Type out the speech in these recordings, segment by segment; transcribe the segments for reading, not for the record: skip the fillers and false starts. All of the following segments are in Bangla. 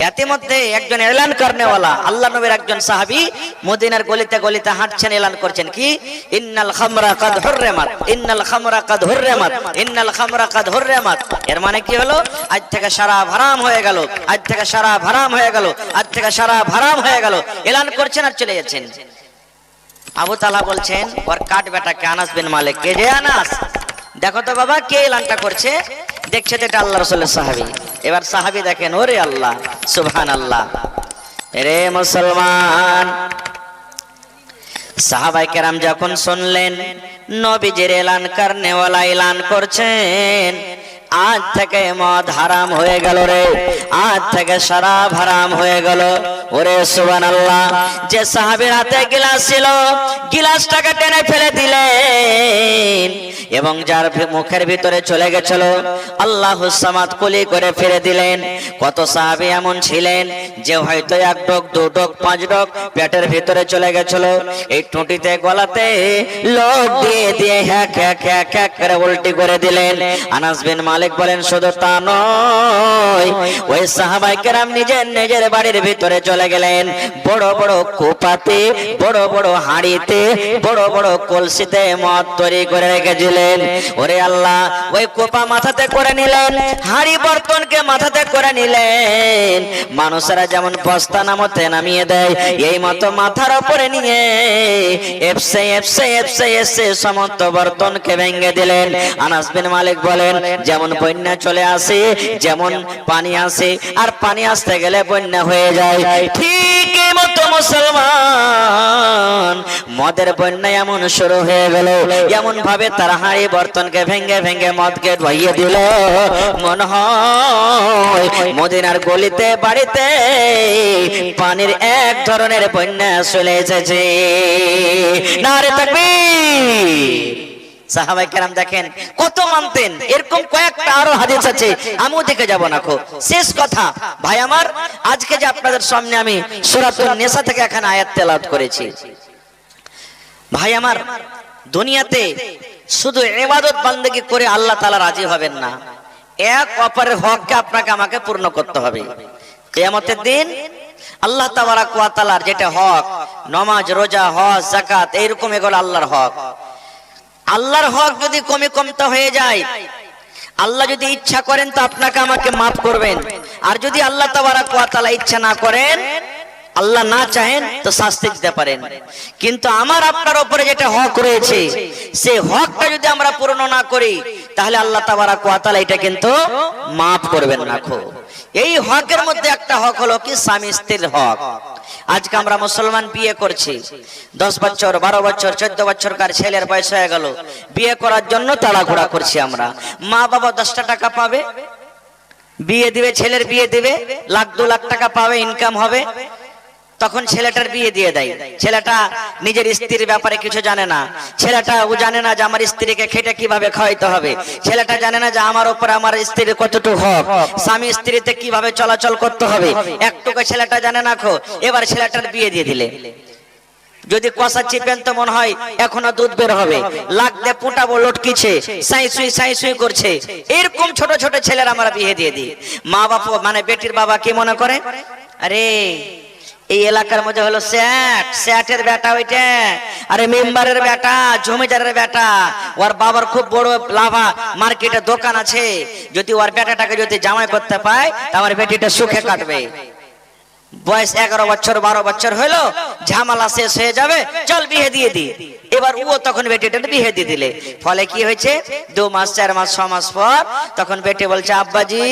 এতে মধ্যে একজন এলান করনেওয়ালা আল্লাহ নবীর একজন সাহাবী মদিনার গলিতে গলিতে হাঁটছেন, এলান করছেন কি ইন্নাল খামরা কাদ হুররিমাত, ইন্নাল খামরা কাদ হুররিমাত, ইন্নাল খামরা কাদ হুররিমাত। এর মানে কি হলো? আজ থেকে শরাব হারাম হয়ে গেল, আজ থেকে শরাব হারাম হয়ে গেল, আজ থেকে শরাব হারাম হয়ে গেল, এলান করছেন আর চলে যাচ্ছেন। আবু তালহা বলছেন ওর কাট বেটাকে আনাস বিন মালিক, কে যে আনাস, দেখো তো বাবা কে এলানটা করছে। দেখছে তো এটা আল্লাহ রাসূলের সাহাবী। এবার সাহাবী দেখেন, ওরে আল্লাহ, সুবহানাল্লাহ। রে মুসলমান, সাহাবায়ে কেরাম যখন শুনলেন নবীজির এলান করনেওয়ালা এলান করছেন আজ থেকে মদ হারাম হয়ে গেল রে, আজ থেকে শরাব হারাম হয়ে গেল। ওরে সুবহানাল্লাহ। যে সাহাবীর হাতে গিলাস ছিল গিলাসটাকে টেনে ফেলে দিলেন এবং যার মুখের ভিতরে চলে গেছিল আল্লাহুস সামাদ কুলি করে ফিরে দিলেন। কত সাহাবী এমন ছিলেন যে হয়তো এক ডক, দু ডক, পাঁচ ডক পেটের ভিতরে চলে গেছিল, এই টুটিতে গলাতে লোক দিয়ে দিয়ে হ্যাক হ্যাক হ্যাক হ্যাক করে উল্টি করে দিলেন। আনাস বিন মালিক বলেন শুধু তা নয়, ওই সাহাবায়ে কেরাম নিজের নিজের বাড়ির ভিতরে চলে গেলেন, বড় বড় কোপাতে, বড় বড় হাঁড়িতে, বড় বড় কলসিতে মদ তৈরি করে রেখেছিলেন। ওরে আল্লাহ, ওই কোপা মাথাতে করে নিলেন, হাঁড়ি বর্তনকে মাথাতে করে নিলেন। মানুষেরা যেমন বস্তা নামতে নামিয়ে দেয় এই মতো মাথার উপরে নিয়ে এফসে এফসে এফসে এফসে সমস্ত বর্তনকে ভেঙে দিলেন। আনাস বিন মালিক বলেন যেমন বন্যা চলে আসে, যেমন পানি আসে আর পানি আসতে গেলে বন্যা হয়ে যায়, ঠিক এই মতো মুসলমান মদের বন্যা এমন শুরু হয়ে গেল, এমন ভাবে তারা হাঁড়ি বর্তনকে ভেঙে ভেঙে মদকে ধুইয়ে দিল, মনে হয় মদিনার গলিতে বাড়িতে পানির এক ধরনের বন্যা চলে এসেছে। নারে তাকবীর। সাহাবায়ে কেরাম দেখেন কত মানতেন। এরকম কয়েকটা আরো হাদিস আছে, আমিও দেখে যাব না। শেষ কথা ভাই আমার, আজকে যে আপনাদের সামনে আমি সূরাতুন নিসা থেকে এখানে আয়াত তেলাওয়াত করেছি, ভাই আমার দুনিয়াতে শুধু ইবাদত বান্দেগি করে আল্লাহ তাআলা রাজি হবেন না, এক অপরের হককে আপনাকে আমাকে পূর্ণ করতে হবে। কিয়ামতের দিন আল্লাহ তাবারাক ওয়া তাআলার যেটা হক, নামাজ, রোজা, হজ, যাকাত, এইরকম এগুলো আল্লাহর হক। আল্লাহর হক যদি কমতে হয়ে যায়, আল্লাহ যদি ইচ্ছা করেন তো আপনাকে আমাকে মাফ করবেন, আর যদি আল্লাহ তাবারাক ওয়া তাআলা ইচ্ছা না করেন, আল্লাহ না চাহেন তো শাস্তি দিতে পারেন। কিন্তু আমার আপনার উপরে যেটা হক রয়েছে সেই হকটা যদি আমরা পূর্ণ না করি তাহলে আল্লাহ তাবারাক ওয়া তাআলা এটা কিন্তু মাফ করবেন না। এই হকের মধ্যে একটা হক হলো কি স্বামী স্ত্রীর হক। আজকে আমরা মুসলমান বিয়ে করছি, 10 বছর 12 বছর 14 বছরকার ছেলের বয়স হয়ে গেল, বিয়ে করার জন্য তাড়াহুড়া করছি আমরা। মা বাবা 10টা টাকা পাবে, বিয়ে দিবে, ছেলের বিয়ে দিবে, লাখ 2 লাখ টাকা পাবে, ইনকাম হবে, তখন ছেলেটার বিয়ে দিয়ে দেয়। ছেলেটা নিজের স্ত্রীর ব্যাপারে কিছু জানে না, ছেলেটা ও জানে না যে আমার স্ত্রীকে খেটে কিভাবে খাওয়াইতে হবে, ছেলেটা জানে না যে আমার উপর আমার স্ত্রীর কতটুকু হক, স্বামী স্ত্রীতে কিভাবে চলাচল করতে হবে, একটুকু ছেলেটা জানে না। এবার ছেলেটার বিয়ে দিয়ে দিলে, যদি কষা চিপেন তো মনে হয় এখনো দুধ বের হবে, লাগতে পুটাবো লটকিছে, সাই সুই করছে, এরকম ছোট ছোট ছেলের আমরা বিয়ে দিয়ে দিই। মা বাবা মানে বেটির বাবা কি মনে করে, আরে এই এলাকার মধ্যে হলো স্যাটের বেটা, ওইটা আরে মেম্বারের বেটা, জমিদারের বেটা, ওর বাবার খুব বড় লাভা মার্কেটে দোকান আছে, যদি ওর বেটাটাকে যদি জামাই করতে পায় তা আমার বেটিটা সুখে কাটবে। বয়স 11 বছর 12 বছর হলো, ঝামেলা শেষ হয়ে যাবে, চল বিয়ে দিয়ে দি। এবার ও তখন বেটিটা বিয়ে দিয়ে দিলে, ফলে কি হয়েছে 2 মাস 4 মাস 6 মাস পর তখন বেটি বলছে আব্বাজি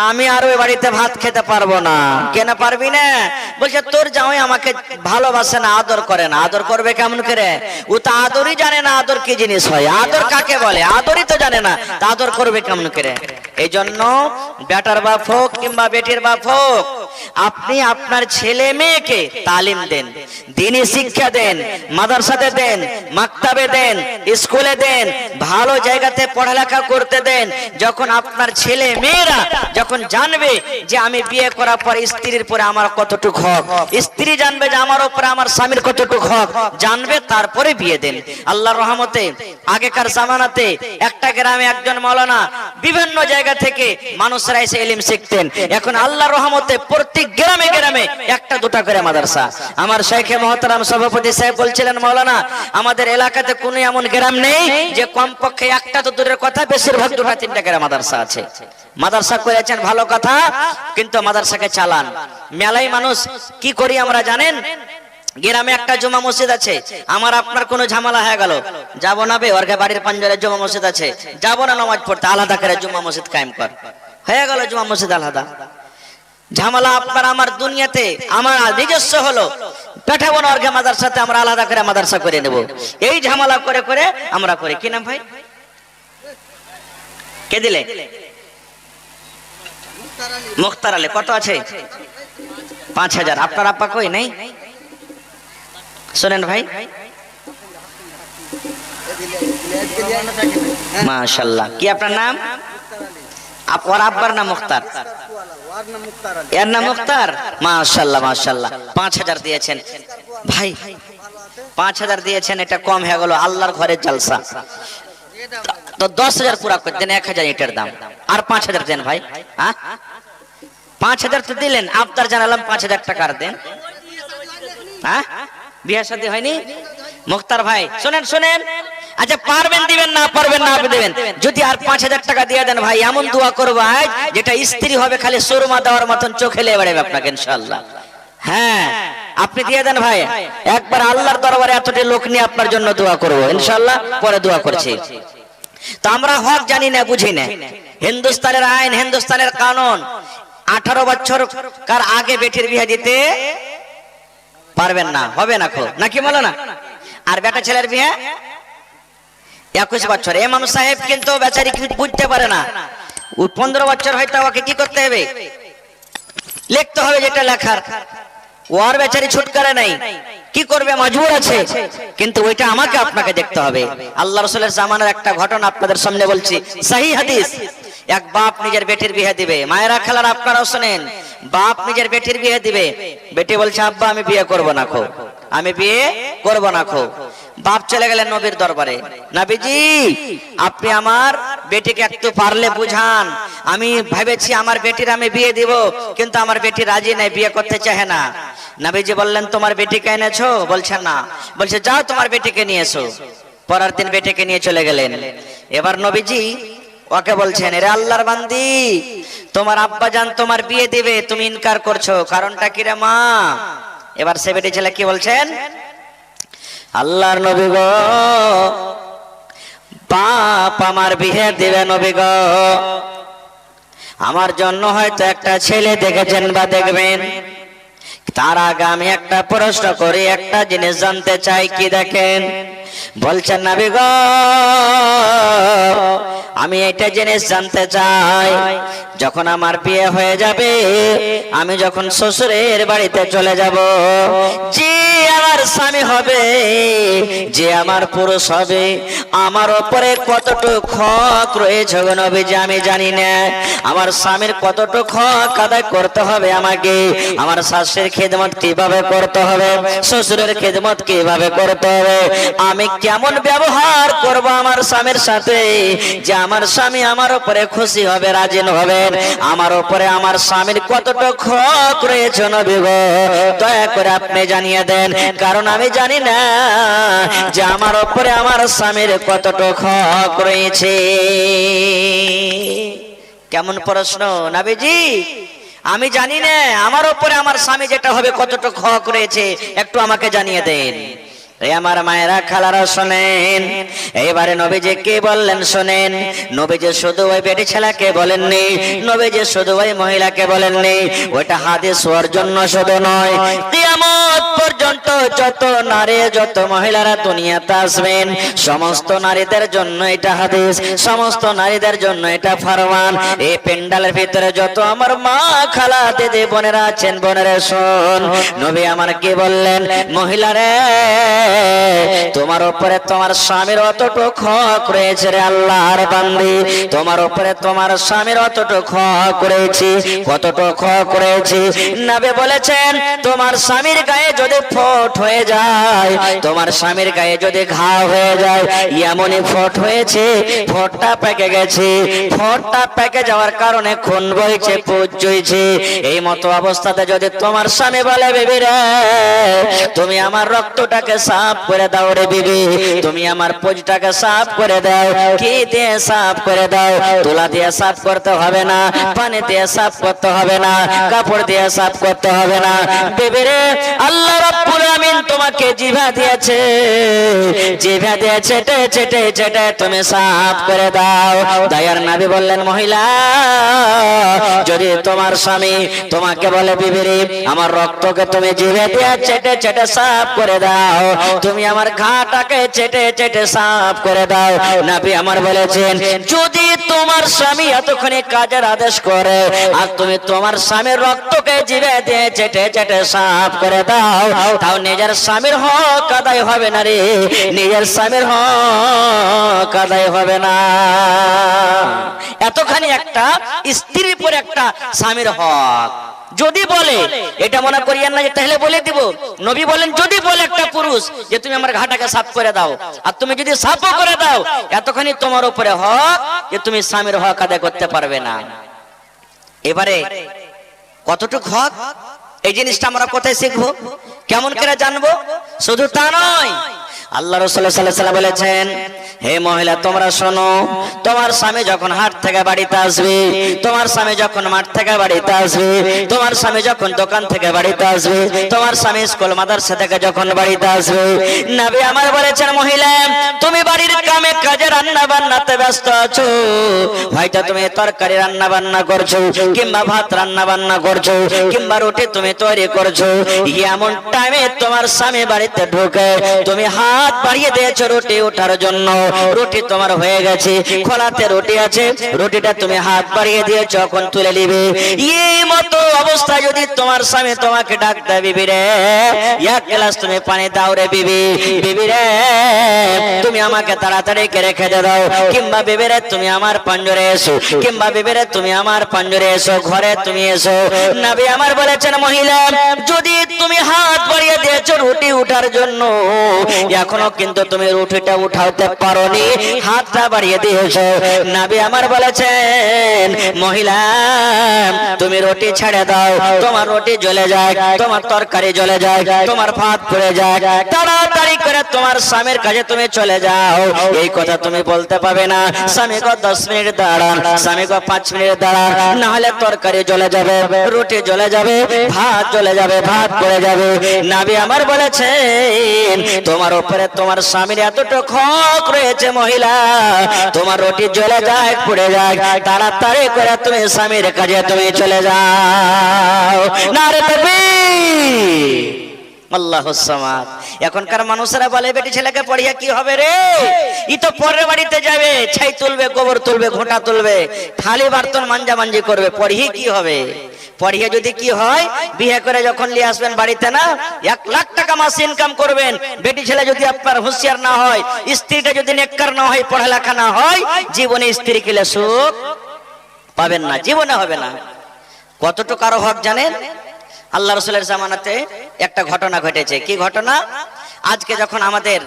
আমি আর ওই বাড়িতে ভাত খেতে পারবো না। কেন পারবি না? বলছে তোর জামাই আমাকে ভালোবাসে না, আদর করে না। আদর করবে কেমন করে? ও তো আদরই জানে না আদর কি জিনিস হয়, আদর কাকে বলে, আদরই তো জানে না, তা আদর করবে কেমন করে? এই জন্য বেটার বাপ হোক কিংবা বেটির বাপ হোক, আপনি আপনার ছেলে মেয়েকে তালিম দেন, দ্বীনি শিক্ষা দেন, মাদ্রাসাতে দেন, মাকতাবে দেন, স্কুলে দেন, ভালো জায়গাতে পড়ালেখা করতে দেন। যখন আপনার ছেলে মেয়েরা যখন জানবে যে আমি বিয়ে করার পর স্ত্রীর পরে আমার কতটুকু হক, স্ত্রী জানবে যে আমার উপরে আমার স্বামীর কতটুকু হক, জানবে তারপরে বিয়ে দেন। আল্লাহর রহমতে আগেকার জামানাতে একটা গ্রামে একজন মাওলানা বিভিন্ন জায়গা থেকে মানুষরা এসে ইলম শিখতেন। এখন আল্লাহর রহমতে প্রত্যেক গ্রামে গ্রামে একটা দুটা করে মাদ্রাসা। আমার শেখে মহতারাম সভাপতি সাহেব বলছিলেন, মাওলানা আমাদের এলাকাতে কোনো এমন গ্রাম নেই যে কমপক্ষে একটা তো দূরের কথা বেশিরভাগ দুটা তিনটা করে মাদ্রাসা আছে। মাদ্রাসা করেছেন ভালো কথা, কিন্তু মাদ্রাসাকে চালান। মেলাই মানুষ কি করি আমরা জানেন, গ্রামে একটা জুমা মসজিদ আছে, আমার আপনার কোনো ঝামেলা হয়ে গেল, যাবো না বে ওর বাড়ির পাঞ্জরে জুমা মসজিদ আছে, যাবো না নামাজ পড়তে, আলাদা করে জুমা মসজিদ কায়েম কর, হয়ে গেল জুমা মসজিদ আলাদা। ঝামেলা আপনার আমার দুনিয়াতে আমার নিজস্ব হলো, পাঠাবো না ওর মাদ্রাসাতে, আমরা আলাদা করে মাদ্রাসা করে নেব। এই ঝামেলা করে করে আমরা করি। কি নাম ভাই? কে দিলে? মুখতার আলী। কত আছে? 5000। আপনার আপা কই নেই? শোনেন ভাই, মাশাআল্লাহ। কি আপনার নাম? আপনার আব্বার নাম মুখতার, এর নাম মুখতার। মাশাআল্লাহ মাশাআল্লাহ। 5000 দিয়েছেন ভাই, 5000 দিয়েছেন, এটা কম হয়ে গেল। আল্লাহর ঘরের জলসা তো 10000 পুরা করে দেন, 1000 ইটের দাম, আর 5000 দেন ভাই। হ্যাঁ 5000 তো দিলেন, আবদার জানালাম 5000 টাকা দেন। হ্যাঁ বিয়ে শাদী হয়নি মুখতার ভাই? শুনেন শুনেন, আচ্ছা পারবেন দিবেন, না পারবেন না দিবেন। যদি আর 5000 টাকা দিয়ে দেন ভাই, এমন দোয়া করবো আজ যেটা স্ত্রী হবে খালি সুরমা দেওয়ার মতন চোখে লেগে বেড়াবে আপনাকে ইনশাআল্লাহ। হ্যাঁ আপনি দিয়ে দেন ভাই, একবার আল্লাহর দরবারে এতটি লোক নিয়ে আপনার জন্য দোয়া করবো ইনশাআল্লাহ। পরে দোয়া করছি। তো আমরা হক জানি না, বুঝি না। হিন্দুস্তানের আইন, হিন্দুস্তানের কানুন, 18 বছর কার আগে বেটির বিয়ে দিতে পারবেন না, হবে না খো, নাকি বলো না? আর বেটা ছেলের বিয়ে 21 বছর। ইমাম সাহেব কিন্তু বেচারি বুঝতে পারে না, 15 বছর হয়তো ওকে কি করতে হবে, লিখতে হবে যেটা লেখার। ওর বেচারি ছুটকারে নাই, কি করবে, মজবুর আছে। কিন্তু ওইটা আমাকে আপনাকে দেখতে হবে। আল্লাহ রাসূলের জামানার একটা ঘটনা আপনাদের সামনে বলছি, সহিহ হাদিস। এক বাপ নিজের বেটির বিয়ে দিবে, মায়েরা খেলার আপনারাও শুনেন, বাপ নিজের বেটির বিয়ে দিবে, বেটি বলছে আব্বা আমি বিয়ে করব না খো, আমি বিয়ে করব না খো। বাপ চলে গেলেন নবীর দরবারে, নবীজি আপনি আমার বেটিকে একটু পারলে বুঝান, আমি ভেবেছি আমার বেটির আমি বিয়ে দিব, কিন্তু আমার বেটি রাজি নাই, বিয়ে করতে চায় না। নবীজি বললেন তোমার বেটিকে এনেছো? বলছে না। বলছে যাও তোমার বেটিকে নিয়ে এসো। পরের দিন বেটিকে নিয়ে চলে গেলেন। এবার নবীজি ওকে বলছেন, রে আল্লাহর বান্দি, তোমার আব্বা জান তোমার বিয়ে দিবে, তুমি ইনকার করছো, কারণটা কি রে মা? এবার সে বেটি ছেলে কি বলছেন, আল্লাহর নবী গো, বাপ আমার বিয়ে দিবে নবী গো, আমার জন্য হয়তো একটা ছেলে দেখেছেন বা দেখবেন, তার আগে আমি একটা প্রশ্ন করি, একটা জিনিস জানতে চাই। কি দেখেন? বলছেন নবী গো আমি এটা জিনিস জানতে চাই, যখন আমার বিয়ে হয়ে যাবে, আমি যখন শ্বশুরের বাড়িতে চলে যাব, যে আমার স্বামী হবে, যে আমার পুরুষ হবে, আমার উপরে কতটুকু হক রয়েছে গো নবীজি আমি জানি না। আমার স্বামীর কতটুকু হক আদায় করতে হবে আমাকে, আমার শাশুড়ির খেদমত কিভাবে করতে হবে, শ্বশুরের খেদমত কিভাবে করতে হবে, আমি কেমন ব্যবহার করব আমার স্বামীর সাথে, যে আমার স্বামী আমার উপরে খুশি হবে, রাজি হবে, আমার উপরে আমার স্বামীর কতটুকু হক রয়েছে নবী গো, দয়া করে আপনি জানিয়ে দেন, কারণ আমি জানি না যে আমার উপরে আমার স্বামীর কতটুকু হক রয়েছে। কেমন প্রশ্ন নবীজি, আমি জানি না আমার উপরে আমার স্বামী যেটা হবে কতটুকু হক রয়েছে, একটু আমাকে জানিয়ে দেন। আমার মায়েরা খালারা শোনেন, এইবারে নবীজি কি বললেন শোনেন। নবীজি শুধু ওই বেটি ছেলেকে বলেননি, নবীজি শুধু ওই মহিলাকে বলেননি, ওইটা হাদিস হওয়ার জন্য শুধু নয়, কিয়ামত পর্যন্ত যত নারী যত মহিলারা দুনিয়াতে আসবেন সমস্ত নারীদের জন্য এটা হাদিস, সমস্ত নারীদের জন্য এটা ফরমান। এই পেন্ডালের ভিতরে যত আমার মা খালা দিদি বোনেরা আছেন, বোনেরা শোন, নবী আমার কি বললেন, মহিলারে তোমার উপরে তোমার স্বামীর অতটুকু হক রয়েছে রে আল্লাহর বান্দি, তোমার উপরে তোমার স্বামীর অতটুকু হক রয়েছে। কতটুকু হক রয়েছে? নবী বলেছেন, তোমার স্বামীর গায়ে যদি ফোট হয়ে যায়, তোমার স্বামীর গায়ে যদি ঘা হয়ে যায়, এমনই ফোট হয়েছে, ফোটটা পেকে গেছে, ফোটটা পেকে যাওয়ার কারণে খুন বইছে, পুজ জইছে, এই মতো অবস্থাতে যদি তোমার স্বামী বলে, বিবি রে তুমি আমার রক্তটাকে সাফ করে দাও রে বিবি, তুমি আমার পুজটাকে সাফ করে দাও, কি দিয়ে সাফ করে দাও? তুলা দিয়ে সাফ করতে হবে না, পানি দিয়ে সাফ করতে হবে না, কাপড় দিয়ে সাফ করতে হবে না, বিবি রে আল্লাহ রাব্বুল আমিন তোমাকে জিভা দিয়েছে, জিভা দিয়ে চেটে চেটে চেটে তুমি সাফ করে দাও। দয়ার নবী বললেন, মহিলা যদি তোমার স্বামী তোমাকে বলে, বিবি রে আমার রক্তকে তুমি জিভে দিয়ে চেটে চেটে সাফ করে দাও, তুমি আমার ঘাটাকে চেটে চেটে সাফ করে দাও, নবী আমার বলেছেন, যদি তোমার স্বামী এতক্ষণে কাজের আদেশ করে আর তুমি তোমার স্বামীর রক্তকে জিভে দিয়ে চেটে চেটে সাফ করে দাও, তাও নিজের স্বামীর হক আদায় হবে না রে, নিজের স্বামীর হক আদায় হবে না। এতখানি একটা স্ত্রীর পর একটা স্বামীর হক যদি বলে, এটা মনে করিয়েন না যে তাহলে বলে দিব। নবী বলেন, যদি বলে একটা পুরুষ যে তুমি আমার ঘাটাকে সাফ করে দাও, আর তুমি যদি সাফও করে দাও, এতখানি তোমার উপরে হক যে তুমি স্বামীর হক আদায় করতে পারবে না। এবারে কতটুকু হক, এই জিনিসটা আমরা কোথায় শিখবো, কেমন করে জানবো? শুধু তা নয়, আল্লাহ রাসূল সাল্লাল্লাহু আলাইহি ওয়াসাল্লাম বলেছেন, হে মহিলা তোমরা শোনো, তোমার স্বামী যখন হাট থেকে বাড়িতে আসবে, তোমার স্বামী যখন মাঠ থেকে বাড়িতে আসবে, তোমার স্বামী যখন দোকান থেকে বাড়িতে আসবে, তোমার স্বামী স্কুল মাদ্রাসা থেকে যখন বাড়িতে আসবে, নবী আমার বলেছেন, মহিলা তুমি বাড়ির কামে কাজে রান্না বান্নাতে ব্যস্ত আছো, হয়তো তুমি তরকারি রান্না বান্না করছো, কিংবা ভাত রান্না বান্না করছো, কিংবা রুটি তুমি তৈরি করছো, এমন টাইমে তোমার স্বামী বাড়িতে ঢোকে, তুমি হাত বাড়িয়ে দিয়েছো রুটি ওঠার জন্য, রুটি তোমার হয়ে গেছে, খোলাতে রুটি আছে, রুটিটা তুমি হাত বাড়িয়ে দিয়েছো, এখন তুলে নিবে, এই মতো অবস্থা যদি তোমার স্বামী তোমাকে ডাক দেয়, বিবি রে এক গ্লাস তুমি পানি দাও রে বিবি, বিবি রে তুমি আমাকে তাড়াতাড়ি করে খেতে দাও, কিংবা বিবি রে তুমি আমার পাঞ্জরে এসো, কিংবা বিবি রে তুমি আমার পাঞ্জরে এসো, ঘরে তুমি এসো, নবী আমার বলেছেন, মহিলা যদি তুমি হাত বাড়িয়ে দিয়েছো রুটি উঠার জন্য, এখনো কিন্তু তুমি রুটিটা উঠাতে পারোনি, হাতটা বাড়িয়ে দিয়েছো, নবী আমার বলেছেন, মহিলা তুমি রুটি ছেড়ে দাও, তোমার রুটি জ্বলে যায়, তোমার তরকারি জ্বলে যায়, তোমার ভাত পুড়ে যায়, তাড়াতাড়ি করে তোমার স্বামীর কাছে তুমি চলে যাও। এই কথা তুমি বলতে পাবে না, স্বামীকে 10 মিনিট দাঁড়ান, স্বামীকে 5 মিনিট দাঁড়ান, না হলে তরকারি জ্বলে যাবে, রুটি জ্বলে যাবে, ভাত জ্বলে যাবে, ভাত পুড়ে যাবে। নবী আমার বলেছেন, তোমার উপরে তোমার স্বামীর এতটুকু হক রয়েছে, মহিলা তোমার রুটি জ্বলে যায়, পুড়ে যায়, তাড়াতাড়ি করে তুমি স্বামীর কাছে তুমি চলে যাও। নারে তাকবীর, আল্লাহুস সামাদ। এখনকার মানুষেরা বলে, বেটি ছেলেকে পড়িয়ে কি হবে রে, ই তো পরের বাড়িতে যাবে, ছাই তুলবে, গোবর তুলবে, ঘোঁটা তুলবে, থালি বার্তন মাঞ্জা মাঞ্জি করবে, পড়িয়ে কি হবে? পড়িয়ে যদি কি হয়, বিয়ে করে যখন নিয়ে আসবেন বাড়িতে না, 1 লাখ টাকা মাস ইনকাম করবেন। বেটি ছেলে যদি আপনার হুঁশিয়ার না হয়, স্ত্রীটা যদি নেককার না হয়, পড়ালেখা না হয়, জীবনে স্ত্রী কিলে সুখ পাবেন না, জীবনে হবে না। কতটুকু আরো হক জানেন? আল্লাহ রাসূলের জামানাতে একটা ঘটনা ঘটেছে। কি ঘটনা? আজকে যখন আমাদের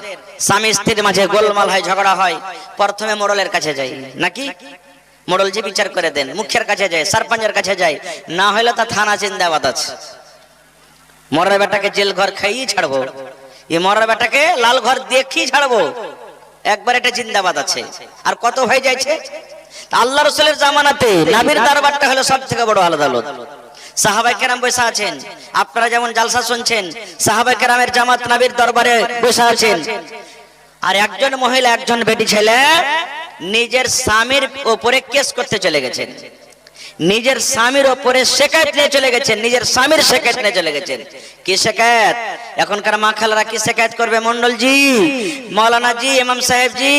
স্বামী স্ত্রীর মাঝে গোলমাল হয়, ঝগড়া হয়, প্রথমে মোড়লের কাছে যাই নাকি, মোড়ল যে বিচার করে দেন, মুখিয়ার কাছে যায়, সরপঞ্চের কাছে যায়, না হলে তা থানা জিন্দাবাদ আছে, মরার বেটাকে জেল ঘর খাইয়ে ছাড়বো, এই মরার বেটাকে লাল ঘর দেখিয়ে ছাড়বো, একবার এটা জিন্দাবাদ আছে। আর কত হয়ে যাচ্ছে। আল্লাহ রাসূলের জামানাতে নবীর দরবারটা হলো সবথেকে বড় আদালত। সাহাবায়ে কেরাম বসে আছেন, আপনারা যেমন জালসা শুনছেন, সাহাবায়ে কেরামের জামাত নবীর দরবারে বসে আছেন। আর একজন মহিলা একজন বেটি ছেলে নিজের স্বামীর উপরে কেস করতে চলে গেছেন, নিজের স্বামীর উপরে শিকায়ত নিয়ে চলে গেছেন, নিজের স্বামীর শিকায়ত নিয়ে চলে গেছেন। কি শিকায়ত? এখনকার মা খালারা কি শিকায়ত করবে? মন্ডল জি, মৌলানা জি, ইমাম সাহেব জি,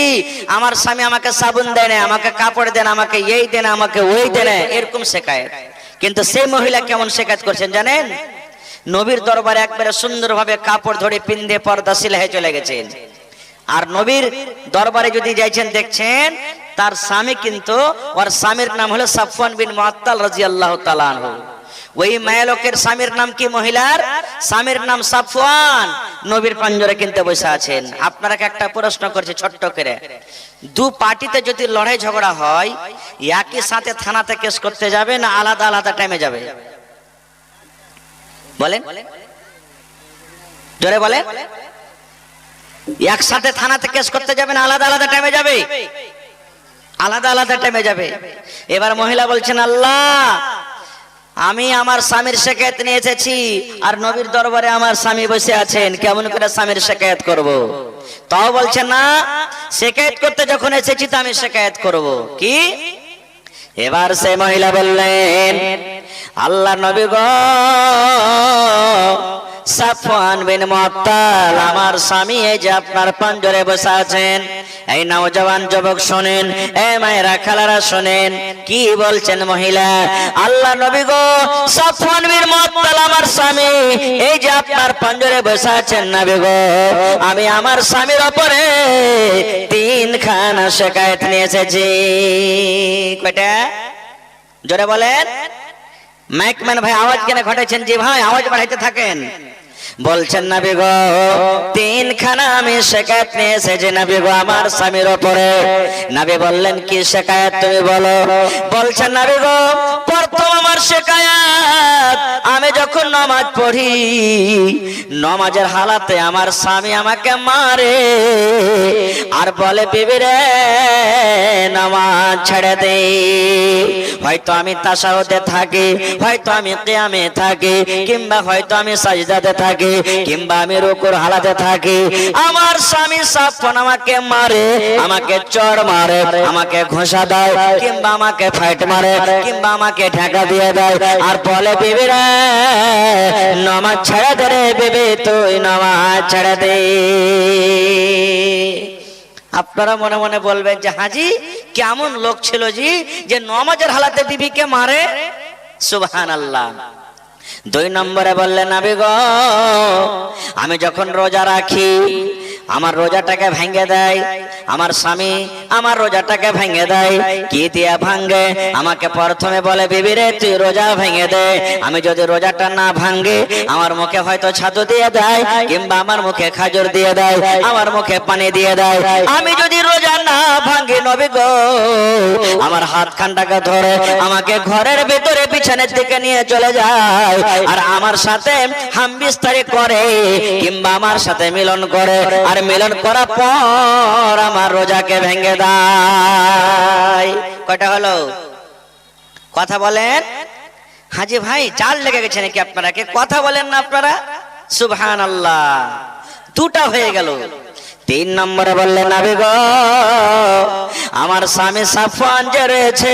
আমার স্বামী আমাকে সাবুন দেয় না, আমাকে কাপড় দেন, আমাকে এই দেন, আমাকে ওই দেন, এরকম শিকায়ত। কিন্তু সেই মহিলা কেমন শিকায়ত করছেন জানেন? নবীর দরবারে একবারে সুন্দরভাবে কাপড় ধরে পিন্দে পর্দাশীল হয়ে চলে গেছেন। আর নবীর দরবারে যদি যাইছেন দেখছেন তার স্বামী কিন্তু, ওর স্বামীর নাম হলো সাফওয়ান বিন মুআত্তাল রাদিয়াল্লাহু তাআলা আনহু। ওই মায়া লোকের স্বামীর নাম কি? মহিলার স্বামীর নাম সাফওয়ান। নবীর পাঞ্জরে কিন্তু বসে আছেন। আপনারা একটা প্রশ্ন করছে ছোট্ট করে, দু পার্টিতে যদি লড়াই ঝগড়া হয় একই সাথে থানাতে কেস করতে যাবে না আলাদা আলাদা টাইমে যাবে? বলেন, জোরে বলেন। একসাথে থানাতে কেস করতে যাবে না আলাদা আলাদা টাইমে যাবে? আলাদা আলাদা টাইমে যাবে। এবার মহিলা বলছেন, আল্লাহ আমি আমার স্বামীর শিকায়ত নিয়ে এসেছি, আর নবীর দরবারে আমার স্বামী বসে আছেন, কেমন করে স্বামীর শিকায়ত করব? তাও বলছেন না, শিকায়ত করতে যখন এসেছি তো আমি শিকায়ত করব। কি? এবার সে মহিলা বললেন, আল্লাহ নবী গো, সাফওয়ান বিন মুআত্তাল আমার স্বামী এই যে আপনার পাঞ্জরে বসে আছেন। এই নওজওয়ান যুবক শুনেন, এ মায়েরা খালারা শুনেন, কি বলছেন মহিলা? আল্লাহ নবী গো, সাফওয়ান বিন মুআত্তাল আমার স্বামী এই যে আপনার পাঞ্জরে বসে আছেন নবী গো, আমি আমার স্বামীর উপরে 3 খানা শিকায়ত নিয়ে এসেছি। কয়টা? জোরে বলেন। মাইকম্যান ভাই আওয়াজ কেন ঘটাচ্ছেন? জি ভাই আওয়াজ বাড়াইতে থাকেন। বলছেন নবী গো, 3 খানা আমি শিকায়ত নিয়ে এসেছি নবী গো আমার স্বামীর উপরে। নবী বললেন, কি শিকায়ত তুমি বলো? বলছেন নবী গো, প্রথম আমার শিকায়ত, আমি যখন নামাজ পড়ি নামাজের হালাতে আমার স্বামী আমাকে মারে আর বলে, বিবি রে নামাজ ছেড়ে দে। হয়তো আমি তাশাহুদে থাকি, হয়তো আমি কিয়ামে থাকি, কিংবা হয়তো আমি সাজদাতে থাকি, কিংবা আমি রুকুর হালাতে থাকি, আমার স্বামী সাফওয়ান আমাকে মারে, আমাকে চড় মারে, আমাকে ঘোষা দেয়, কিংবা আমাকে ফাইট মারে, কিংবা আমাকে ঢাকা দিয়ে দেয় আর বলে, বিবি রে নামাজ ছেড়ে দে রে বিবি, তুই নামাজ ছেড়ে দে। আপনারা মনে মনে বলবেন যে হাজি কেমন লোক ছিল জি, যে নামাজের হালাতে বিবিকে মারে? সুবহানাল্লাহ। 2 নম্বরে বললেন, নবী গো আমি যখন রোজা রাখি আমার রোজাটাকে ভেঙে দেয় আমার স্বামী, আমার রোজাটাকে ভেঙে দেয়। কি দিয়া ভাঙে? আমাকে প্রথমে বলে, বিবি রে তুই রোজা ভেঙে দে। আমি যদি রোজাটা না ভাঙে আমার মুখে হয়তো ছাতু দিয়ে দেয়, কিংবা আমার মুখে খাজুর দিয়ে দেয়, আমার মুখে পানি দিয়ে দেয়। আমি যদি রোজা না ভাঙে নবী গো, আমার হাত খানটাকে ধরে আমাকে ঘরের ভেতরে বিছানার দিকে নিয়ে চলে যায় আর আমার সাথে হামবিস্তারি করে, কিংবা আমার সাথে মিলন করে, আর মিলন করার পর আমার রোজাকে ভেঙে দেয়। কয়টা হলো? কথা বলেন। হাজি ভাই জাল লেগে গেছে নাকি আপনারা? কে কথা বলেন না আপনারা? সুবহানাল্লাহ। 2টা হয়ে গেল। 3 নম্বরে বললেন, নবী গো আমার স্বামী সাফওয়ান যে রয়েছে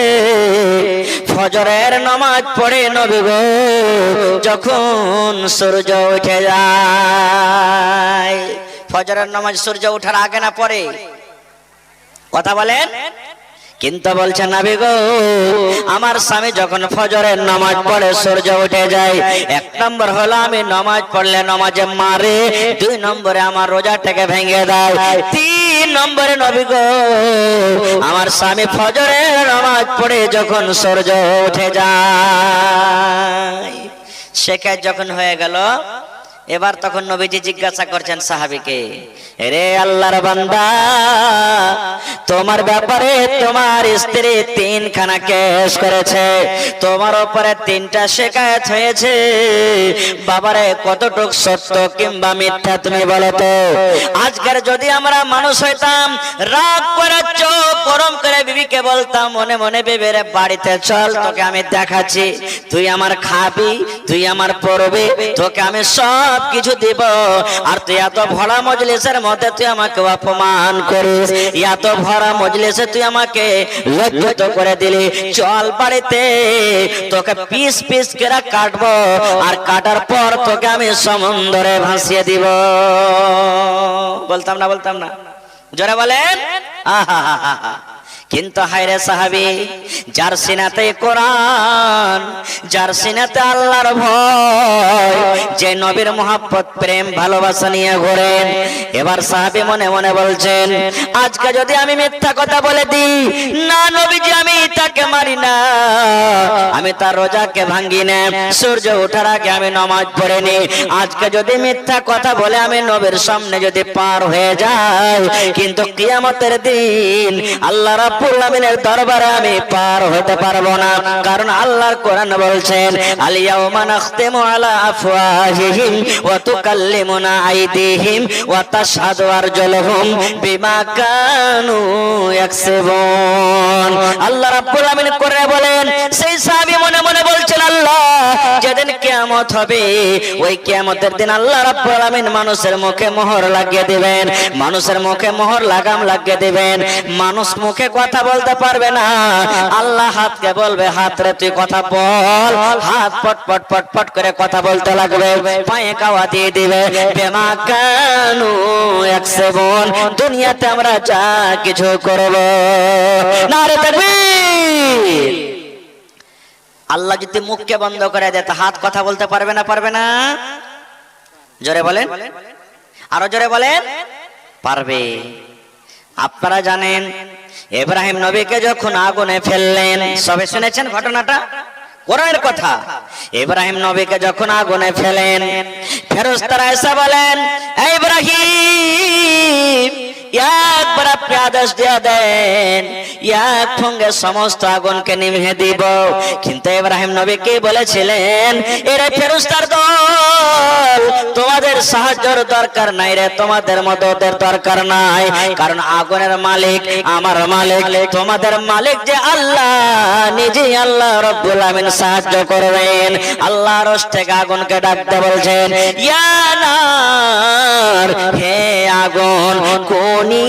ফজরের নামাজ পড়ে নবী গো, যখন সূর্য উঠে যায়। ফজরের নামাজ সূর্য ওঠার আগে না পরে? কথা বলেন। কিন্তু বলছেন, নবী গো আমার স্বামী যখন ফজরের নামাজ পড়ে সূর্য উঠে যায়, 1 নম্বর হলো আমি নামাজ পড়লে নামাজে মারে, 2 নম্বরে আমার রোজাটাকে ভেঙে দেয়, 3 নম্বরে নবী গো আমার স্বামী ফজরের নামাজ পড়ে যখন সূর্য উঠে যায়। শিকায়ত যখন হয়ে গেল, এবার তখন নবীজি জিজ্ঞাসা করছেন সাহাবীকে, রে আল্লাহর বান্দা, তোমার ব্যাপারে তোমার স্ত্রী 3খানা কেস করেছে, তোমার উপরে 3টা শিকায়ত হয়েছে, বাবারে কতটুক সত্য কিংবা মিথ্যা তুমি বলো তো। আজকের যদি আমরা মানুষ হইতাম, রাগ করে চোখ গরম করে বিবিকে বলতাম, মনে মনে বিবিরে বাড়িতে চল, তোকে আমি দেখাচ্ছি, তুই আমার খাবি, তুই আমার পরবি, তোকে আমি সব কিছু দিব, আর তুই এত ভরা মজলিসের মধ্যে তুই আমাকে অপমান করিস, এত ভরা মজলিসে তুই আমাকে লজ্জিত করে দিলি, চল বাড়িতে, তোকে পিস পিস করে কাটবো, আর কাটার পর তোকে আমি সমুদ্রে ভাসিয়ে দিব। বলতাম না, বলতাম না? জোরে বলেন। আহা, কিন্তু হায়রে সাহাবী, যার সিনাতে কোরআন, যার সিনাতে আল্লাহর ভয়, যে নবীর মহব্বত প্রেম ভালোবাসা নিয়ে ঘোরেন, এবার সাহাবী মনে মনে বলছেন, আজকে যদি আমি মিথ্যা কথা বলে দিই, না নবীজি আমি তাকে মারি না, আমি তার রোজাকে ভাঙ্গি না, সূর্য ওঠার আগে আমি নামাজ পড়ে নি, আজকে যদি মিথ্যা কথা বলে আমি নবীর সামনে যদি পার হয়ে যাই, কিন্তু কিয়ামতের দিন আল্লাহ রাব্বুল আলামিনের দরবারে আমি পার হতে পারবো না। কারণ আল্লাহর কোরআন বলছেন, আল ইয়াউমা নাখতিমু আলা আফওয়াহিহিম ওয়া তুকাল্লিমুনা আইদিহিম ওয়া তাশহাদু আরজুলুহুম বিমা কানু ইয়াকসিবুন। আল্লাহ রাব্বুল আলামিন কোরআনে বলেন, সেই সাহাবী মনে মনে বলছেন, আল্লাহ যেদিন কিয়ামত হবে, ওই কিয়ামতের দিন আল্লাহ রাব্বুল আলামিন মানুষের মুখে মোহর লাগিয়ে দিবেন, মানুষের মুখে মোহর লাগাম লাগিয়ে দিবেন, মানুষ মুখে কথা বলতে পারবে না, আল্লাহ হাতকে বলবে, হাত রে তুই কথা বল, হাত পট পট পট পট করে কথা বলতে লাগবে, পায়ে কাওয়া দিয়ে দিবে, বিমা কানু ইয়াকসিবুন, দুনিয়াতে আমরা যা কিছু করব। নারে তাকবীর। আল্লাহ যদি মুখকে বন্ধ করে দেয়, তো হাত কথা বলতে পারবে না, পারবে না? জোরে বলেন, আরো জোরে বলেন। পারবে। আপনারা জানেন, ইব্রাহিম নবীকে যখন আগুনে ফেললেন, সবে শুনেছেন ঘটনাটা, কোরআনের কথা। ইব্রাহিম নবীকে যখন আগুনে ফেলেন, ফেরেশতারা এসে বলেন, এই ইব্রাহিম, একবার আপনি আদেশ দিয়ে দেন, এক সঙ্গে সমস্ত আগুনকে নিভিয়ে দিব। কিন্তু ইব্রাহিম নবী কি বলেছিলেন, এরা ফেরেশতার দল, তোমাদের সাহায্যের দরকার নাই রে, তোমাদের মদদের দরকার নাই, কারণ আগুনের মালিক আমার মালিক, তোমাদের মালিক যে আল্লাহ, নিজে আল্লাহ রাব্বুল আলামিন সাহায্য করবেন। আল্লাহ আরশ থেকে আগুনকে ডাকতে বলছেন, ইয়া নার, হে আগুন, কোনি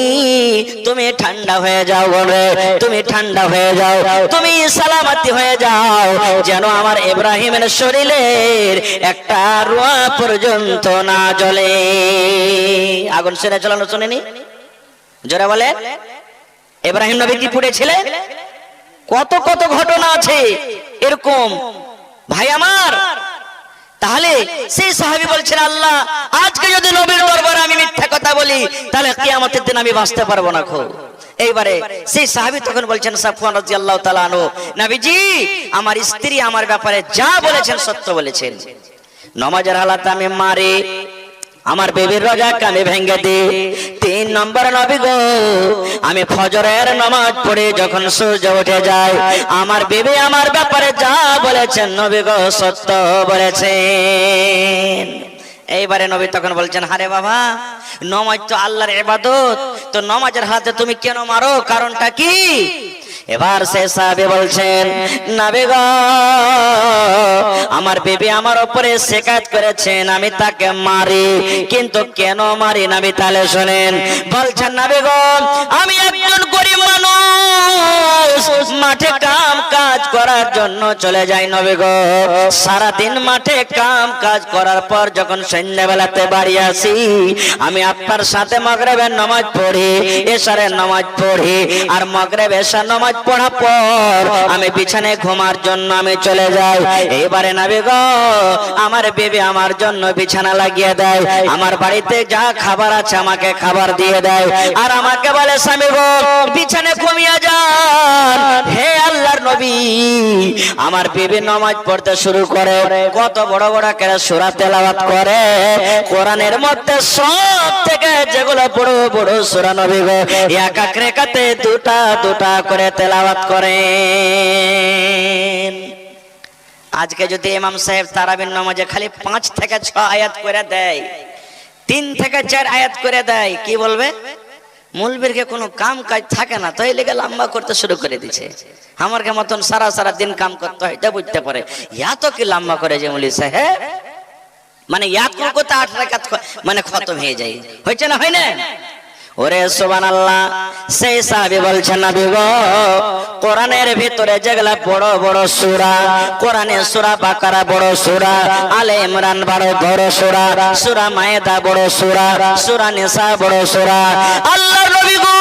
তুমি ঠান্ডা হয়ে যাও রে, তুমি ঠান্ডা হয়ে যাও, তুমি সালামতি হয়ে যাও, যেন আমার ইব্রাহিমের শরীরের একটা রোয়া পর্যন্ত না জ্বলে। আগুন সেরে জ্বলানো শুনেনি? জোরে বলে। ইব্রাহিম নবী কি পুড়েছিলেন? কত কত ঘটনা আছে এরকম ভাই আমার। তাহলে সেই সাহাবী বলছেন, আল্লাহ আজকে যদি নবীর দরবারে আমি মিথ্যা কথা বলি, তাহলে কিয়ামতের দিন আমি বাঁচতে পারবো না। এইবারে সেই সাহাবী তখন বলছেন, সাফওয়ান রাদিয়াল্লাহু তাআলা আনহু, নবীজি আমার স্ত্রী আমার ব্যাপারে যা বলেছেন সত্য বলেছেন, নামাজের হালাতে আমি মারি, আমার বেবির রোজাকে আমি ভেঙে দিই। 3 নম্বর নবী গো, আমি ফজরের নামাজ পড়ে যখন সূর্য উঠে যায়, আমার বেবি আমার ব্যাপারে যা বলেছেন নবী গো সত্য বলেছেন। এইবারে নবী তখন বলছেন, আরে বাবা, নামাজ তো আল্লাহর ইবাদত, তো নামাজের হাতে তুমি কেন মারো, কারণটা কি? এবার সে সাহাবী বলছেন, নবী গো, আমার বিবি আমার উপরে শিকায়ত করেছেন, আমি তাকে মারি, কিন্তু কেন মারি নবী তাহলে শুনেন। বলছেন, নবী গো, আমি একজন গরিব মানুষ, মাঠে কাম কাজ করার জন্য চলে যাই নবী গো, সারাদিন মাঠে কাম কাজ করার পর যখন সন্ধ্যাবেলাতে বাড়ি আসি, আমি আপনার সাথে মাগরিবের নামাজ পড়ি, এশারের নামাজ পড়ি, আর মাগরিব এশার নামাজ নামাজ পড়ার পর আমি বিছানায় ঘুমার জন্য আমি চলে যাই। এবারে নবী গো আমার বিবি আমার জন্য বিছানা লাগিয়ে দেয়, আমার বাড়িতে যা খাবার আছে আমাকে খাবার দিয়ে দেয়, আর আমাকে বলে স্বামী গো বিছানায় ঘুমিয়ে যান। হে আল্লাহর নবী, আমার বিবি নামাজ পড়তে শুরু করে, কত বড় বড় করে সূরা তেলাওয়াত করে। কোরআনের মধ্যে সব থেকে যেগুলো বড় বড় সূরা নবী গো এক এক রাকাতে দুটা দুটা করে তেলাওয়াত করেন। আজকে যদি ইমাম সাহেব তারাবির নামাজে খালি 5 থেকে 6 আয়াত করে দেয়, 3 থেকে 4 আয়াত করে দেয়, কি বলবে? মুলবিরকে কোনো কাম কাজ থাকে না, তাই লেগে লম্বা করতে শুরু করে দিছে। আমার কে মতন সারা সারা দিন কাম করতে হয়, এটা বুঝতে পারে। এত কি লম্বা করে যে মুলি সাহেব, মানে এক রুকুতে 8 রাকাত মানে খতম হয়ে যায়, হইছে না হয় না? ওরে সুবহানাল্লাহ, সেই সাহাবী বলছেন নবী গো কোরআনের ভিতরে যেগুলা বড় বড় সূরা, কোরআনের সূরা বাকারা বড় সূরা, আলে ইমরান বড় সূরা, সূরা মায়েদা বড় সূরা, সূরা নিসা বড় সূরা। আল্লাহর নবী গো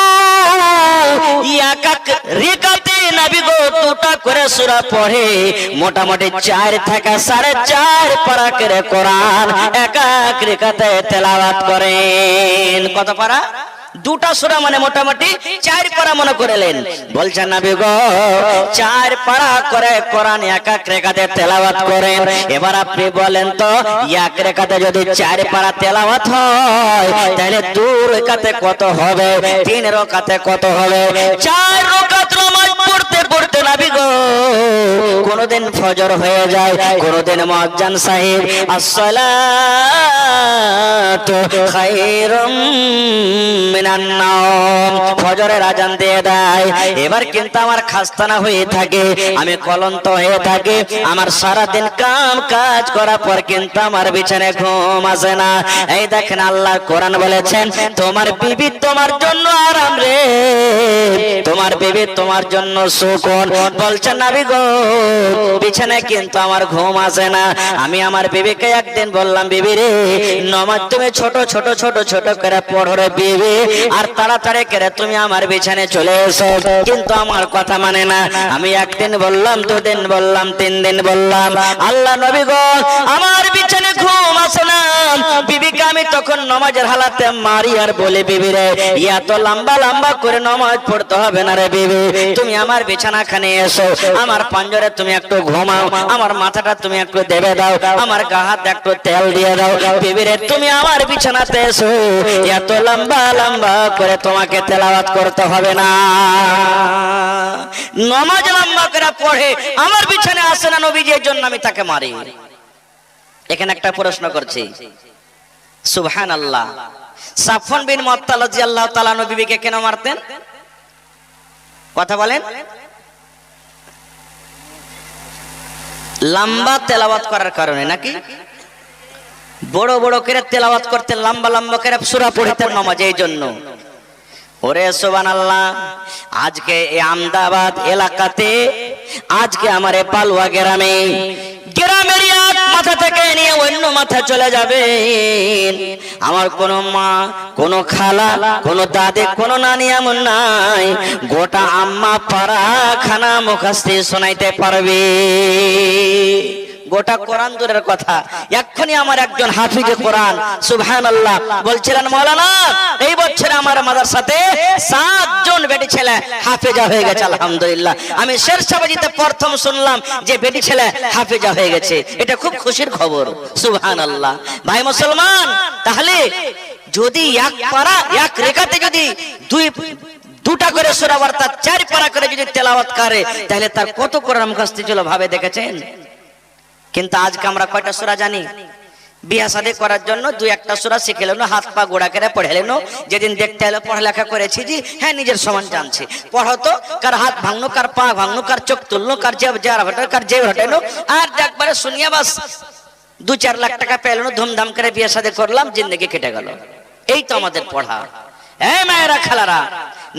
এক এক রাকাতে নবী গো দুটা করে সূরা পড়ে, মোটামুটি 4 থেকে 4.5 পারা করে কোরআন এক এক রাকাতে তেলাওয়াত করেন। কত পারা? দুটা সূরা মানে মোটামুটি 4 পারা মনে করলেন। বলছেন নবী গো 4 পারা করে কোরআন এক এক রাকাতে তেলাওয়াত করেন। এবার আপনি বলেন তো এক রাকাতে যদি 4 পারা তেলাওয়াত হয় তাহলে 2 রাকাতে কত হবে, 3 রাকাতে কত হবে? 4 রাকাত নামাজ পড়তে পড়তে নবী গো কোনদিন ফজর হয়ে যায়, কোনদিন মুয়াজ্জিন সাহেব আসসালাতু খায়রুম মিনান নাওম ফজরের আজান দিয়ে দেয়। এবার কিন্তু আমার খাস্তানা হয়ে থাকে, আমি ক্লান্ত হয়ে থাকি, আমার সারা দিন কাম কাজ করার পর কিন্তু আমার বিছানায় ঘুম আসে না। এই দেখেন আল্লাহ কোরআন বলেছেন তোমার বিবি তোমার জন্য আরাম রে, তোমার বিবি তোমার জন্য সুকুন। বলছেন নবী গো বিছানায় কিন্তু আমার ঘুম আসে না। আমি আমার বিবিকে একদিন বললাম বিবি রে নামাজ তুমি ছোট ছোট ছোট ছোট করে পড়ো রে বিবি, আর তাড়াতাড়ি করে তুমি আমার বিছানায় চলে এসো। কিন্তু আমার কথা মানে না। আমি একদিন বললাম, 2 দিন বললাম, 3 দিন বললাম, আল্লাহ নবী গো আমার বিছানায় ঘুম আসে না। বিবিকে আমি তখন নামাজের হালাতে মারি আর বলি বিবি রে এত লম্বা লম্বা করে নামাজ পড়তে হবে না রে বিবি, তুমি আমার বিছানা খানে এসো, আমার পাঞ্জরে তুমি একটু ঘুমাও, আমার মাথাটা তুমি একটু দেবে দাও, আমার গা হাতে একটু তেল দিয়ে দাও। বিবি রে তুমি আমার বিছানাতে এসো, এত লম্বা লম্বা করে তোমাকে তেলাওয়াত করতে হবে না। নামাজ লম্বা করে পড়ে আমার বিছানায় আসে না নবীজি, এর জন্য আমি তাকে মারি। এখানে একটা প্রশ্ন করছি, সুবহানাল্লাহ, সাফওয়ান বিন মুআত্তাল রাদিয়াল্লাহু তাআলা নবীকে কেন মারতেন? কথা বলেন। লম্বা তেলাওয়াত করার কারণে নাকি? বড় বড় করে তেলাওয়াত করতেন, লম্বা লম্বা করে সূরা পড়তেন নামাজে, এই জন্য। ওরে সুবহানাল্লাহ, আজকে এই আমদাবাদ এলাকাতে, আজকে আমার এই পালুয়া গ্রামে, গ্রামের এক মাথা থেকে নিয়ে অন্য মাথা চলে যাবে, আমার কোন মা, কোন খালা, কোন দাদি, কোন নানি এমন নাই গোটা আম্মা পাড়া খানা মুখস্থি শোনাইতে পারবে। গোটা কোরআন দূরের কথা, এক্ষুনি আমার একজন হাফিজে কোরআন সুবহানাল্লাহ বলছিলেন মাওলানা এই বছর আমার মাদ্রাসাতে 7 জন বেটি ছেলে হাফেজা হয়ে গেছে আলহামদুলিল্লাহ। আমি শেরশাহবাজিতে প্রথম শুনলাম যে বেটি ছেলে হাফেজা হয়ে গেছে, এটা খুব খুশির খবর সুবহানাল্লাহ। ভাই মুসলমান, তাহলে যদি এক পারা এক রাকাতে যদি দুটা করে সূরা অর্থাৎ 4 পারা করে যদি তেলাওয়াত করে তাহলে তার কত কোরআন মুখস্থ ছিল ভাবে দেখেছেন? কিন্তু আজকে আমরা কয়টা সূরা জানি? বিয়া শাদী করার জন্য 2-1টা সূরা শিখে লেনো, হাত পা গোড়া করে পড়ে লেনো, যেদিন দেখতে এলো পড়ালেখা করেছি জি হ্যাঁ নিজের সমান জানছি, পড়ো তো কার হাত ভাঙনো, কার পা ভাঙনো, কার চোখ তুলনো, কার জেব হটানো, আর একবারে শুনিয়া বাস 2-4 লাখ টাকা পেলো, ধুমধাম করে বিয়া শাদী করলাম, জিন্দেগি কেটে গেল। এই তো আমাদের পড়া। এই মায়েরা খালারা,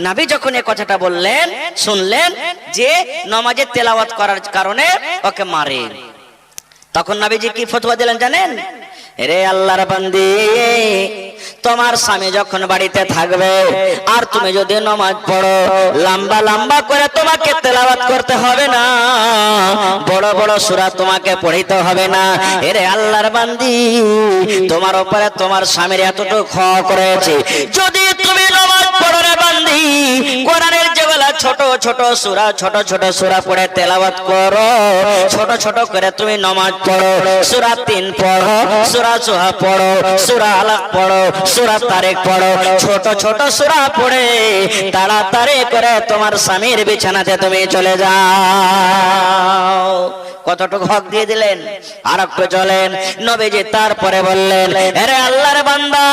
নবী যখন এই কথাটা বললেন, শুনলেন যে নামাজে তেলাওয়াত করার কারণে ওকে মারে, তখন নবীজি কি ফতোয়া দিলেন জানেন? রে আল্লাহর বান্দী, তোমার স্বামী যখন বাড়িতে থাকবে আর তুমি যদি নামাজ পড়ো, লম্বা লম্বা করে তোমাকে তেলাওয়াত করতে হবে না, বড় বড় সূরা তোমাকে পড়িতে হবে না। এরে আল্লাহর বান্দি, তোমার উপরে তোমার স্বামীর এতটুকু ক্ষমা করেছে, যদি তুমি নামাজ পড়ো রে বান্দি, কোরআনের যেগুলা ছোট ছোট সূরা, ছোট ছোট সূরা পড়ে তেলাওয়াত করো, ছোট ছোট করে তুমি নামাজ পড়ো, সূরা 3 পড়ো, সূরা জুহা পড়ো, সূরা আলাক পড়ো, সূরা তারিক পড়ো, ছোট ছোট সূরা পড়ে তাড়াতাড়ি করে তোমার স্বামীর বিছানাতে তুমি চলে যাও। কতটুকু হক দিয়ে দিলেন? আর একটু চলেন, নবীজি তারপরে বললেন, আরে আল্লাহর বান্দা,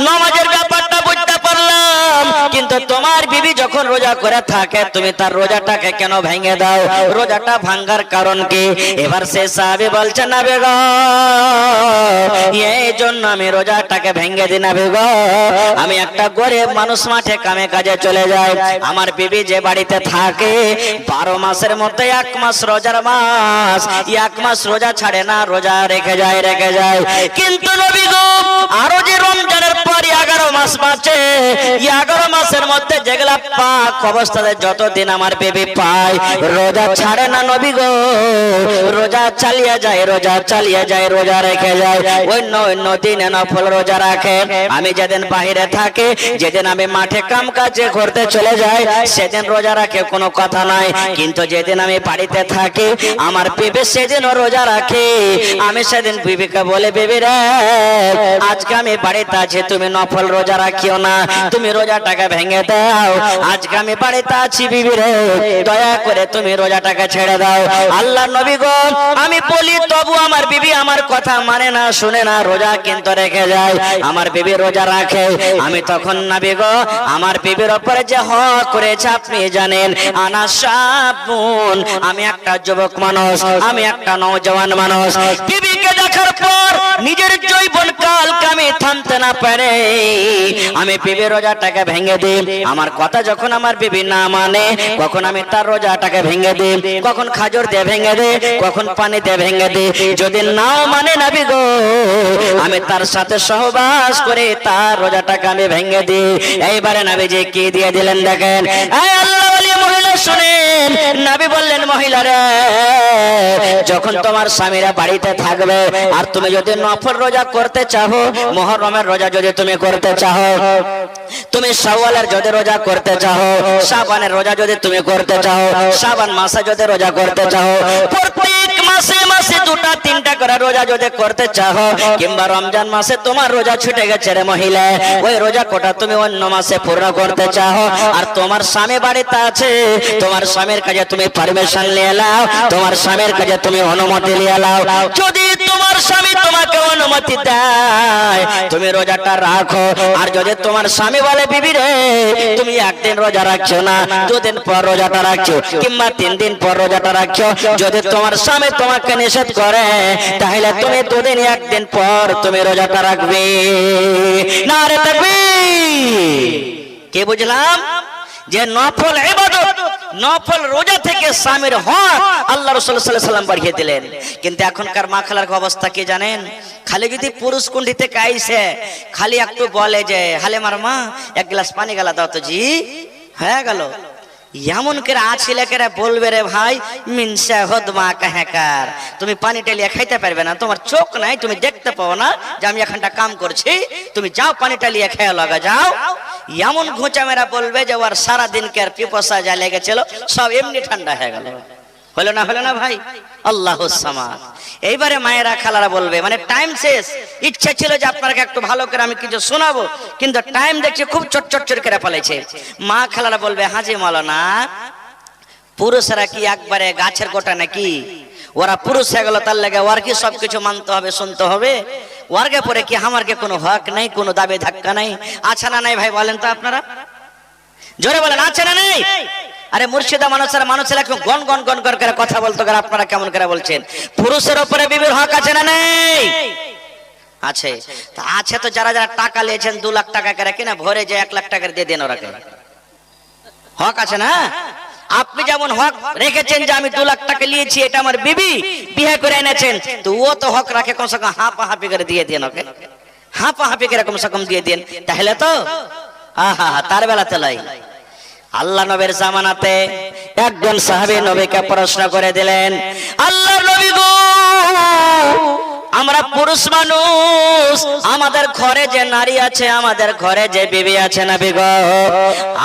নামাজের ব্যাপারটা বুঝতে পারলাম, কিন্তু তোমার বিবি যখন রোজা করে থাকে তুমি তার রোজাটাকে কেন ভেঙে দাও? রোজাটা ভাঙার কারণ কি? এবার সে সাহাবী বলছে, নবী গো, এই জন্য আমি রোজাটাকে ভেঙে দিই নবী গো, আমি একটা গরিব মানুষ, মাঠে কামে কাজে চলে যাই, আমার বিবি যে বাড়িতে থাকে 12 মাসের মধ্যে 1 মাস রোজার মাস, 1 মাস রোজা ছাড়ে না, রোজা রেখে যায়। কিন্তু নবী গো, আরো যে রমজানের পর 11 মাস বাঁচে, 11 মাসের মধ্যে যেগুলা পাক অবস্থাতে যতদিন আমার বিবি পায়, রোজা ছাড়ে না নবী গো, রোজা চালিয়ে যায়, রোজা চালিয়ে যায়, রোজা রেখে যায়, অন্য দিনে নফল রোজা রাখে। আমি যেদিন বাহিরে থাকি, যেদিন আমি মাঠে কাম কাজে করতে চলে যাই, সেদিন রোজা রাখে, কোনো কথা নাই, কিন্তু যেদিন আমি বাড়িতে থাকি আমার বিবি সেদিনও রোজা রাখে। আমি সেদিন বিবিকে বলে, বিবি রে, আজকে আমি বাড়িতে আছি, তুমি নফল রোজা রাখিও না, তুমি রোজাটাকে ভেঙে দাও, আজকে আমি বাড়িতে আছি বিবি রে, দয়া করে তুমি রোজাটাকে ছেড়ে দাও। আল্লাহর নবী গো, আমি বলি তবু আমার বিবি আমার কথা মানে না, শুনে না, রোজা কিন্তু রেখে যায়, আমার বিবি রোজা রাখে। আমি তখন নবী গো, আমার বিবির উপরে যে হক করেছে আপনি জানেন, আনা শাবুন, আমি একটা যুবক মানুষ, আমি একটা নওজওয়ান মানুষ, বিবিকে দেখার পর নিজের যৌবন কালকে আমি থামতে না পারে, আমি বিবির রোজাটাকে ভেঙে দিই। আমার কথা যখন আমার বিবি না মানে, কখন আমি তার রোজাটাকে ভেঙে দিই, কখন খাজর দিয়ে ভেঙে দিই, কখন পানি দিয়ে ভেঙে দিই। যদি নাও মানে নবী গো, আমি তার সাথে সহবাস করে তার রোজাটাকে আমি ভেঙে দিই। এইবারে নবীজি কি দিয়ে দিলেন দেখেন, এই আল্লাহ ওলি মহিলা শুনেন, নবী বললেন, মহিলারা, যখন তোমার স্বামীরা বাড়িতে থাকবে আর তুমি যদি নফল রোজা করতে চাও, মুহররমের রোজা যদি তুমি করতে চাও, তুমি শাওয়ালের যদি রোজা করতে চাও, শাবানের রোজা যদি তুমি করতে চাও, শাবান মাসে যদি রোজা করতে চাও, প্রত্যেক মাসে মাসে 2-3টা করে রোজা যদি করতে চাও, কিংবা রমজান মাসে তোমার রোজা ছুটে গেছে রে মহিলা, ওই রোজা কোটা তুমি অন্য মাসে পূর্ণ করতে চাও, আর তোমার স্বামী বাড়িতে আছে, তোমার স্বামীর কাছে তুমি পারমিশন নিয়ে নাও, তোমার স্বামীর কাছে তুমি অনুমতি নিয়ে নাও। যদি তোমার স্বামী তোমাকে অনুমতি দেয় তুমি রোজাটা রাখো, আর যদি তোমার স্বামী বলে, বিবি রে, তুমি একদিন রোজা রাখছো না, 2 দিন পর রোজাটা রাখছো, কিংবা 3 দিন পর রোজাটা রাখছো, যদি তোমার স্বামী তোমাকে নিষেধ করে, তাহলে তুমি 2 দিন 1 দিন পর তুমি রোজাটা রাখবে। নারে তাকবীর! কে বুঝলাম যে নফল ইবাদত, নফল রোজা থেকে স্বামীর হক আল্লাহ রাসূল সাল্লাল্লাহু আলাইহি ওয়াসাল্লাম বাড়িয়ে দিলেন। কিন্তু এখনকার মা খালার অবস্থা কি জানেন? খালি যদি পুরুষ কুণ্ঠি থেকে আইসে খালি একটু বলে যে, হালেমার মা 1 গ্লাস পানি গালা দাও তো, জি হয়ে গেল। এমন করে আছে লেকেরা বলবে, রে ভাই, মিনসা হদমা কাহেকার, তুমি পানি টালিয়ে খাইতে পারবে না, তোমার চোখ নাই, তুমি দেখতে পাও না যে আমি এখানটা কাম করছি, তুমি যাও পানি টালিয়ে খেয়ে লাগা যাও। এমন ঘোঁচা মেরা বলবে যে ওর সারা দিনকে আর পিপাসা যা লেগেছিল সব এমনি ঠান্ডা হয়ে গেল। হলো না ভাই? আল্লাহুস সামাদ। এইবারে মায়েরা খালারা বলবে, মানে টাইম শেষ, ইচ্ছা ছিল যে আপনাকে একটু ভালো করে আমি কিছু শোনাবো, কিন্তু টাইম দেখছি খুব চটচট করে পালাইছে। মা খালারা বলবে, হাজি মাওলানা, পুরুষরা কি একবারে গাছের গোটা নাকি? ওরা পুরুষ হয়ে গেল, তার লেগে ওর কি সবকিছু মানতে হবে, শুনতে হবে? ওয়ার্গে পরে কি আমার কি কোনো হক নাই, কোনো দাবি ধাক্কা নাই? আছে না নাই ভাই বলেন তো আপনারা? জোরে বলেন, আছে না নাই? আরে মুর্শিদা মানুষেরা একটু গন গন গন করে কথা বলতো, আপনারা কেমন করে বলছেন? পুরুষের উপরে বিবির হক আছে না নেই? আছে। আছে তো যারা যারা টাকা নিয়েছেন 2 লাখ টাকা করে কিনা ভরে যে 1 লাখ টাকা দিয়ে দেন, ওরাকে হক আছে না? আপনি যেমন হক রেখেছেন যে আমি 2 লাখ টাকা নিয়েছি, এটা আমার বিবি, বিয়ে করে এনেছেন, তো ও তো হক রাখে কমসে কম হাফি করে দিয়ে দেন ওকে। হাঁপাহাঁপি কিরকম সকম দিয়ে দিন, তাহলে তো আহা তার বেলাতে লয়। আল্লাহ নবীর জামানাতে একজন সাহাবী নবীকে প্রশ্ন করে দিলেন, আল্লাহর নবী গো, আমরা পুরুষ মানুষ, আমাদের ঘরে যে নারী আছে, আমাদের ঘরে যে বিবি আছে নবী গো,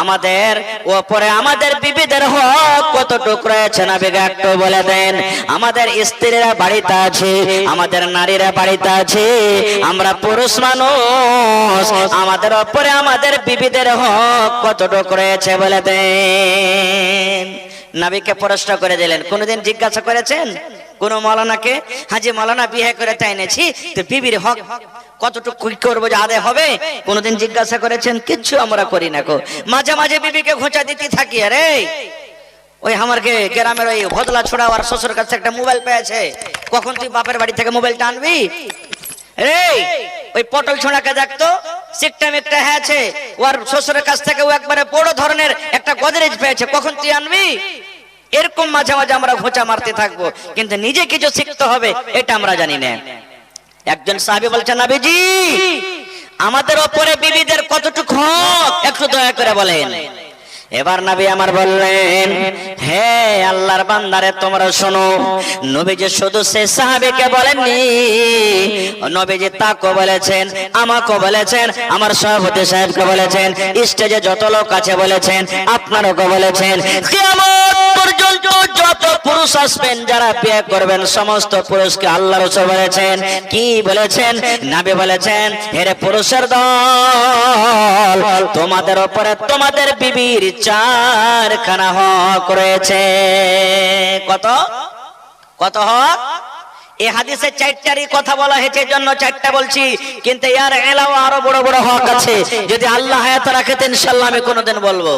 আমাদের উপরে আমাদের বিবিদের হক কতটুকু রয়েছে নবী গো, একটু বলে দেন। আমাদের স্ত্রীরা বাড়িতে আছে, আমাদের নারীরা বাড়িতে আছে, আমরা পুরুষ মানুষ, আমাদের উপরে আমাদের বিবিদের হক কতটুকু রয়েছে বলে দেন। নবীকে প্রশ্ন করে দিলেন। কোনদিন জিজ্ঞাসা করেছেন কোন মৌলানাকে, হাজি মৌলানা বিয়ে করে তাই এনেছি, তো বিবির হক কতটুকু করবো যে আদায় হবে? কোনদিন জিজ্ঞাসা করেছেন? কিচ্ছু আমরা করি না গো। মাঝে মাঝে বিবিকে ঘোঁচা দিতে থাকি, আরে ওই আমারকে গ্রামের ওই ভদলা ছোড়া আর শ্বশুর কাছে একটা মোবাইল পেয়েছে, কখন তুই বাপের বাড়ি থেকে মোবাইলটা আনবি? রে ওই পটল ছোড়াকে দেখতো, সিকটা মিকটা হয়েছে, ওর শ্বশুরের কাছ থেকে ও একবারে বড় ধরনের একটা গদরেজ পেয়েছে, কখন তুই আনবি? এরকম মাঝে মাঝে আমরা ঘোঁচা মারতে থাকবো, কিন্তু নিজে কিছু শিখতে হবে এটা আমরা জানি না। একজন সাহাবী বলছেন, নবীজি আমাদের উপরে বিবিদের কতটুকু হক একটু দয়া করে বলেন। এবার নবী আমার বললেন, হে আল্লাহর বান্দারে তোমরা শোনো, নবীজি শুধু সে সাহাবীকে বলেননি, নবীজি তাকে বলেছেন, আমাকে বলেছেন, আমার সভাপতি সাহেবকে বলেছেন, স্টেজে যত লোক আছে বলেছেন, আপনারও বলেছেন, কিয়ামত পর্যন্ত যত পুরুষ আসবেন যারা বিয়ে করবেন সমস্ত পুরুষকে আল্লাহ রাসূল বলেছেন। কি বলেছেন? নবী বলেছেন, হে পুরুষের দল, তোমাদের উপরে তোমাদের বিবির 4খানা হক রয়েছে। কত কত হক? এই হাদিসে 4টারই কথা বলা হয়েছে, জন্য 4টা বলছি, কিন্তু এর এলাও আরো বড় বড় হক আছে। যদি আল্লাহ হায়াত রাখে ইনশাআল্লাহ আমি কোনোদিন বলবো।